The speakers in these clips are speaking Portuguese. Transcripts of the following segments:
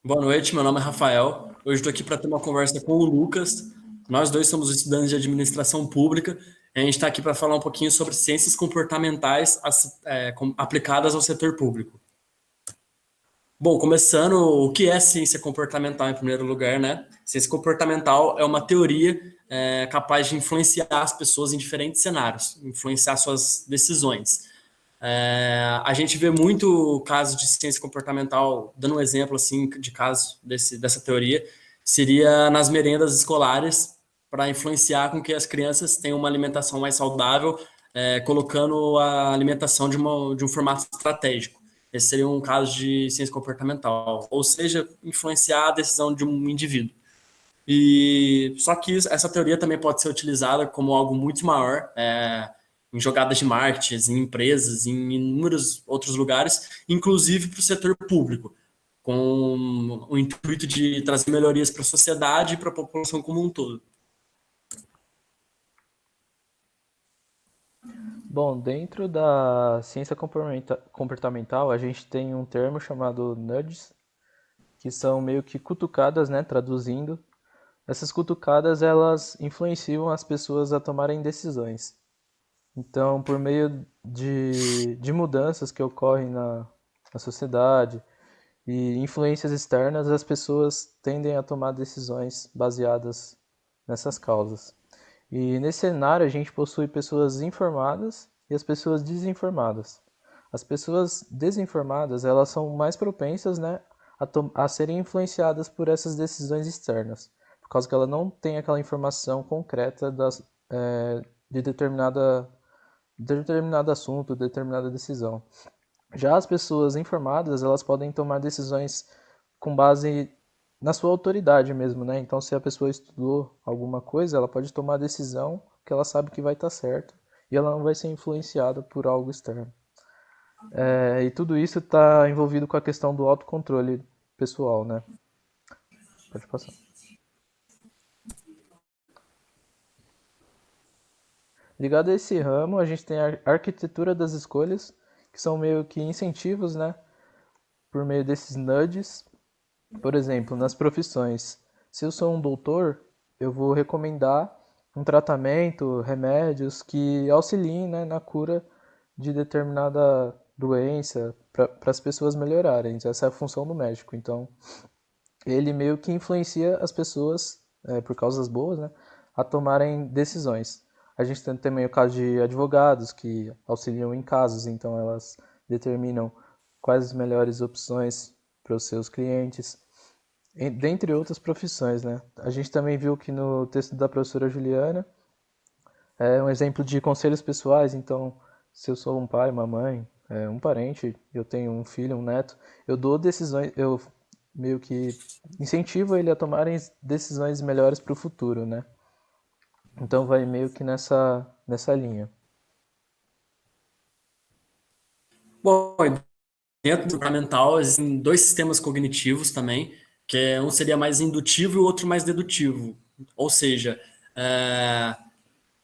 Boa noite, meu nome é Rafael. Hoje estou aqui para ter uma conversa com o Lucas. Nós dois somos estudantes de administração pública. A gente está aqui para falar um pouquinho sobre ciências comportamentais aplicadas ao setor público. Bom, começando, o que é ciência comportamental em primeiro lugar, né? Ciência comportamental é uma teoria capaz de influenciar as pessoas em diferentes cenários, influenciar suas decisões. A gente vê muito caso de ciência comportamental, dando um exemplo assim de caso dessa teoria, seria nas merendas escolares para influenciar com que as crianças tenham uma alimentação mais saudável, colocando a alimentação de um formato estratégico. Esse seria um caso de ciência comportamental, ou seja, influenciar a decisão de um indivíduo. E só que essa teoria também pode ser utilizada como algo muito maior, em jogadas de marketing, em empresas, em inúmeros outros lugares, inclusive para o setor público, com o intuito de trazer melhorias para a sociedade e para a população como um todo. Bom, dentro da ciência comportamental, a gente tem um termo chamado nudges, que são meio que cutucadas, né, traduzindo. Essas cutucadas, elas influenciam as pessoas a tomarem decisões. Então, por meio de mudanças que ocorrem na sociedade e influências externas, as pessoas tendem a tomar decisões baseadas nessas causas. E nesse cenário a gente possui pessoas informadas e as pessoas desinformadas. As pessoas desinformadas, elas são mais propensas, né, a serem influenciadas por essas decisões externas, por causa que ela não tem aquela informação concreta de determinado assunto, determinada decisão. Já as pessoas informadas, elas podem tomar decisões com base na sua autoridade mesmo, né? Então, se a pessoa estudou alguma coisa, ela pode tomar a decisão que ela sabe que vai estar certo e ela não vai ser influenciada por algo externo. E tudo isso está envolvido com a questão do autocontrole pessoal, né? Pode passar. Ligado a esse ramo, a gente tem a arquitetura das escolhas, que são meio que incentivos, né? Por meio desses nudges. Por exemplo, nas profissões, se eu sou um doutor, eu vou recomendar um tratamento, remédios que auxiliem, né, na cura de determinada doença para as pessoas melhorarem. Essa é a função do médico. Então, ele meio que influencia as pessoas, por causas boas, né, a tomarem decisões. A gente tem também o caso de advogados que auxiliam em casos, então elas determinam quais as melhores opções para os seus clientes, dentre outras profissões, né? A gente também viu que no texto da professora Juliana é um exemplo de conselhos pessoais, então se eu sou um pai, uma mãe, um parente, eu tenho um filho, um neto, eu dou decisões, eu meio que incentivo ele a tomarem decisões melhores para o futuro, né? Então vai meio que nessa linha. Bom, dentro do comportamental existem dois sistemas cognitivos também, um seria mais indutivo e o outro mais dedutivo. Ou seja, é,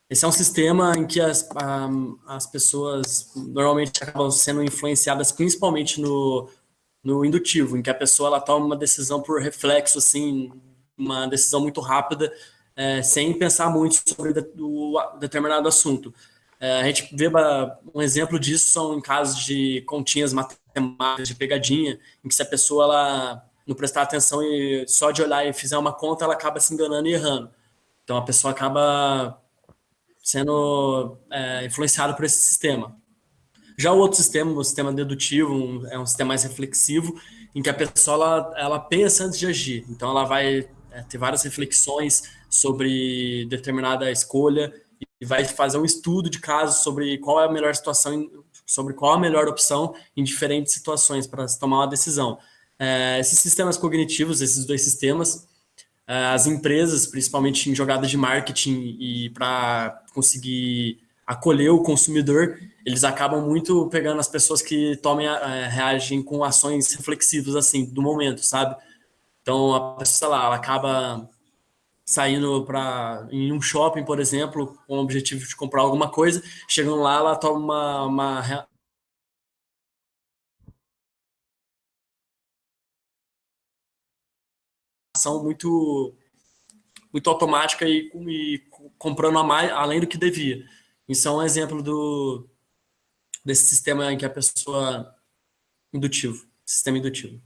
esse é um sistema em que as pessoas normalmente acabam sendo influenciadas principalmente no indutivo, em que a pessoa ela toma uma decisão por reflexo, assim, uma decisão muito rápida, sem pensar muito sobre o determinado assunto. A gente vê um exemplo disso são em casos de continhas matemáticas, de pegadinha, em que se a pessoa ela não prestar atenção e só de olhar e fizer uma conta, ela acaba se enganando e errando. Então a pessoa acaba sendo influenciada por esse sistema. Já o outro sistema, o sistema dedutivo, é um sistema mais reflexivo, em que a pessoa ela pensa antes de agir. Então ela vai ter várias reflexões sobre determinada escolha e vai fazer um estudo de caso sobre qual é a melhor situação, sobre qual a melhor opção em diferentes situações para se tomar uma decisão. Esses sistemas cognitivos, esses dois sistemas, as empresas, principalmente em jogadas de marketing e para conseguir acolher o consumidor, eles acabam muito pegando as pessoas que reagem com ações reflexivas assim do momento, sabe? Então a pessoa, sei lá, ela acaba saindo para em um shopping, por exemplo, com o objetivo de comprar alguma coisa, chegando lá, ela toma ação muito automática e comprando a mais, além do que devia. Isso é um exemplo desse sistema em que a pessoa indutivo, sistema indutivo.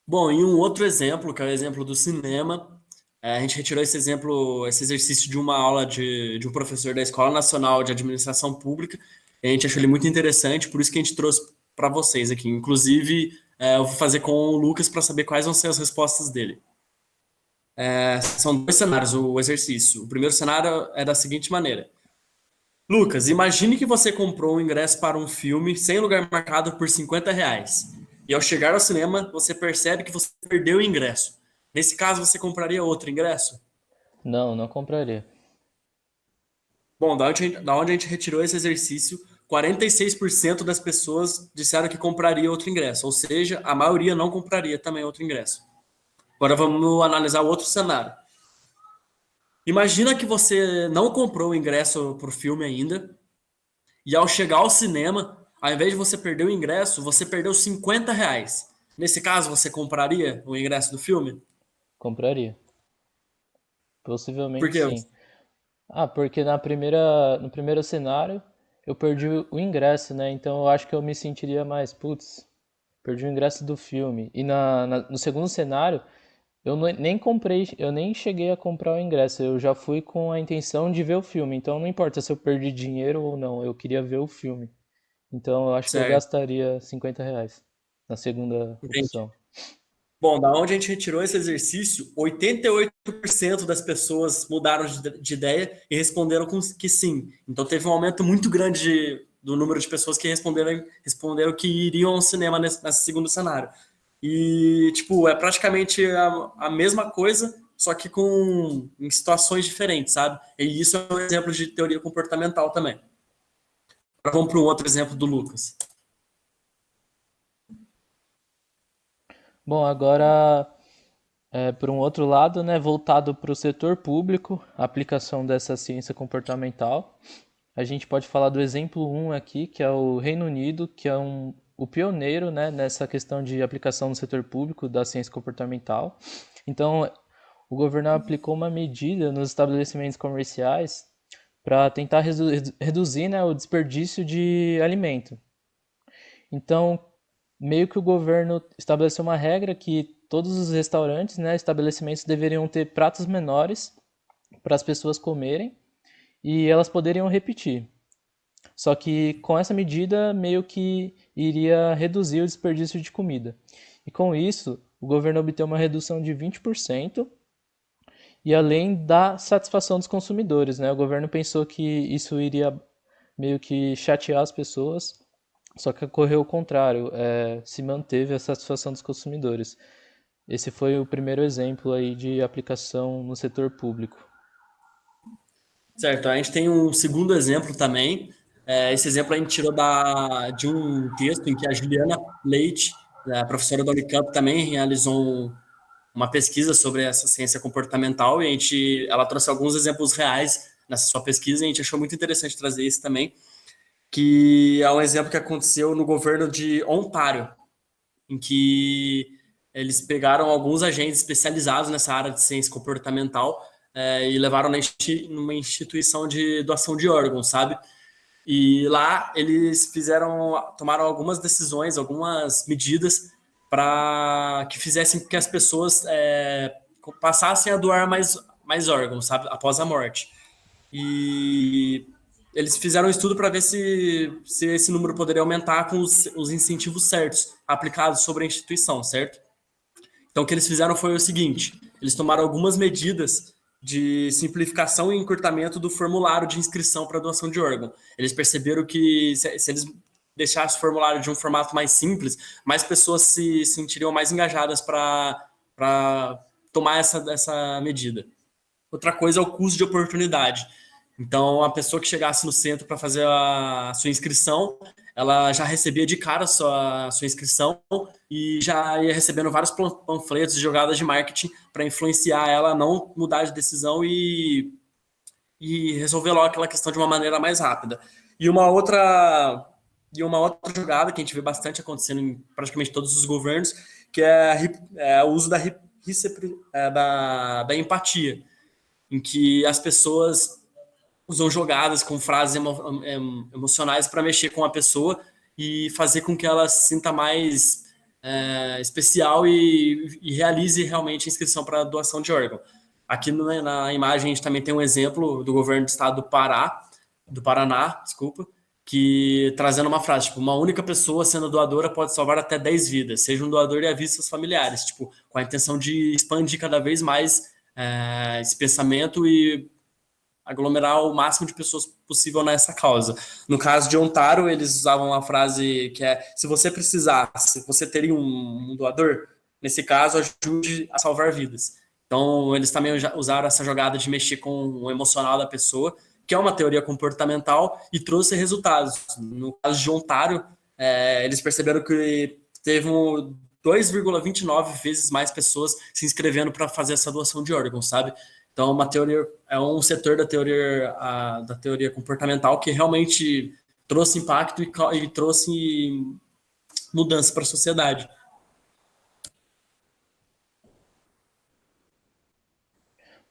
Bom, e um outro exemplo, que é o exemplo do cinema, a gente retirou esse exemplo, esse exercício de uma aula de um professor da Escola Nacional de Administração Pública, e a gente achou ele muito interessante, por isso que a gente trouxe para vocês aqui. Inclusive, eu vou fazer com o Lucas para saber quais vão ser as respostas dele. São dois cenários o exercício. O primeiro cenário é da seguinte maneira. Lucas, imagine que você comprou um ingresso para um filme sem lugar marcado por R$ 50. E ao chegar ao cinema, você percebe que você perdeu o ingresso. Nesse caso, você compraria outro ingresso? Não, não compraria. Bom, da onde a gente retirou esse exercício, 46% das pessoas disseram que compraria outro ingresso. Ou seja, a maioria não compraria também outro ingresso. Agora vamos analisar o outro cenário. Imagina que você não comprou o ingresso para o filme ainda, e ao chegar ao cinema, ao invés de você perder o ingresso, você perdeu R$ 50. Nesse caso, você compraria o ingresso do filme? Compraria. Por Possivelmente quê? sim. Porque no primeiro cenário eu perdi o ingresso, né? Então eu acho que eu me sentiria mais, putz, perdi o ingresso do filme. E no segundo cenário, nem comprei, eu nem cheguei a comprar o ingresso, eu já fui com a intenção de ver o filme. Então não importa se eu perdi dinheiro ou não, eu queria ver o filme. Então eu acho que eu Certo, gastaria R$ 50 na segunda entendi. opção. Bom, da onde a gente retirou esse exercício, 88% das pessoas mudaram de ideia e responderam que sim. Então teve um aumento muito grande do número de pessoas que responderam que iriam ao cinema nesse segundo cenário. E, tipo, é praticamente a mesma coisa, só que em situações diferentes, sabe? E isso é um exemplo de teoria comportamental também. Agora vamos para um outro exemplo do Lucas. Bom, agora por um outro lado, né, voltado para o setor público, a aplicação dessa ciência comportamental. A gente pode falar do exemplo 1 aqui, que é o Reino Unido, que é o pioneiro, né, nessa questão de aplicação no setor público da ciência comportamental. Então, o governo aplicou uma medida nos estabelecimentos comerciais para tentar reduzir, né, o desperdício de alimento. Então, meio que o governo estabeleceu uma regra que todos os restaurantes, né, estabelecimentos deveriam ter pratos menores para as pessoas comerem e elas poderiam repetir. Só que com essa medida meio que iria reduzir o desperdício de comida. E com isso, o governo obteve uma redução de 20% e além da satisfação dos consumidores, né? O governo pensou que isso iria meio que chatear as pessoas, só que ocorreu o contrário, se manteve a satisfação dos consumidores. Esse foi o primeiro exemplo aí de aplicação no setor público. Certo, a gente tem um segundo exemplo também. Esse exemplo a gente tirou de um texto em que a Juliana Leite, a professora da Unicamp, também realizou uma pesquisa sobre essa ciência comportamental e ela trouxe alguns exemplos reais nessa sua pesquisa e a gente achou muito interessante trazer esse também, que é um exemplo que aconteceu no governo de Ontário, em que eles pegaram alguns agentes especializados nessa área de ciência comportamental e levaram numa instituição de doação de órgãos, sabe? E lá eles tomaram algumas decisões, algumas medidas para que fizessem com que as pessoas passassem a doar mais órgãos, sabe? Após a morte. E eles fizeram um estudo para ver se esse número poderia aumentar com os incentivos certos aplicados sobre a instituição, certo? Então, o que eles fizeram foi o seguinte: eles tomaram algumas medidas de simplificação e encurtamento do formulário de inscrição para doação de órgão. Eles perceberam que se eles deixassem o formulário de um formato mais simples, mais pessoas se sentiriam mais engajadas para tomar essa medida. Outra coisa é o custo de oportunidade. Então, a pessoa que chegasse no centro para fazer a sua inscrição, ela já recebia de cara a sua inscrição e já ia recebendo vários panfletos e jogadas de marketing para influenciar ela a não mudar de decisão e resolver logo aquela questão de uma maneira mais rápida. E uma outra E uma outra jogada que a gente vê bastante acontecendo em praticamente todos os governos, que é o uso da empatia, em que as pessoas usam jogadas com frases emocionais para mexer com a pessoa e fazer com que ela se sinta mais especial e realize realmente a inscrição para doação de órgão. Aqui na imagem a gente também tem um exemplo do governo do estado do Paraná, desculpa, que trazendo uma frase, tipo, uma única pessoa sendo doadora pode salvar até 10 vidas, seja um doador e avise seus familiares, tipo, com a intenção de expandir cada vez mais esse pensamento e aglomerar o máximo de pessoas possível nessa causa. No caso de Ontário, eles usavam uma frase que é: se você precisasse, você teria um doador? Nesse caso, ajude a salvar vidas. Então, eles também usaram essa jogada de mexer com o emocional da pessoa, que é uma teoria comportamental, e trouxe resultados. No caso de Ontário, eles perceberam que teve 2,29 vezes mais pessoas se inscrevendo para fazer essa doação de órgãos, sabe? Então, uma teoria é um setor da teoria comportamental que realmente trouxe impacto e trouxe mudança para a sociedade.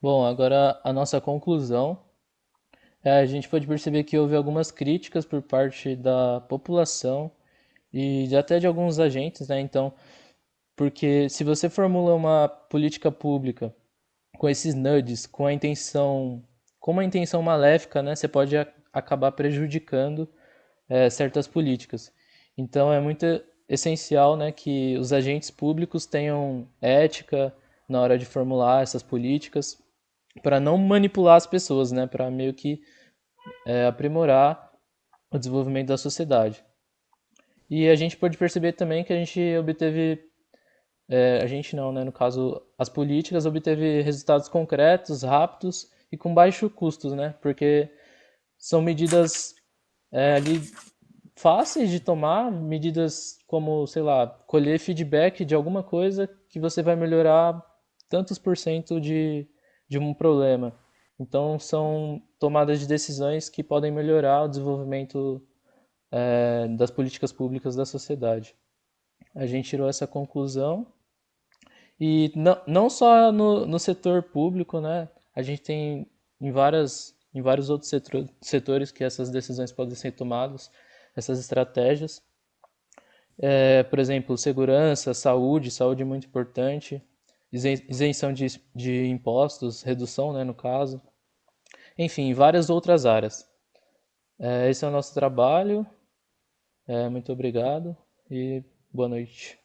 Bom, agora a nossa conclusão. A gente pode perceber que houve algumas críticas por parte da população e até de alguns agentes, né? Então, porque se você formula uma política pública com esses nudges, com uma intenção maléfica, né? Você pode acabar prejudicando certas políticas. Então, é muito essencial, né, que os agentes públicos tenham ética na hora de formular essas políticas para não manipular as pessoas, né? Para meio que aprimorar o desenvolvimento da sociedade. E a gente pode perceber também que a gente obteve, a gente não, né, no caso, as políticas obteve resultados concretos, rápidos e com baixo custos, né, porque são medidas ali fáceis de tomar, medidas como, sei lá, colher feedback de alguma coisa que você vai melhorar tantos por cento de um problema. Então, são tomadas de decisões que podem melhorar o desenvolvimento das políticas públicas da sociedade. A gente tirou essa conclusão e não só no setor público, né? A gente tem em vários outros setores que essas decisões podem ser tomadas, essas estratégias. Por exemplo, segurança, saúde é muito importante, isenção de impostos, redução, né, no caso. Enfim, várias outras áreas. Esse é o nosso trabalho. Muito obrigado e boa noite.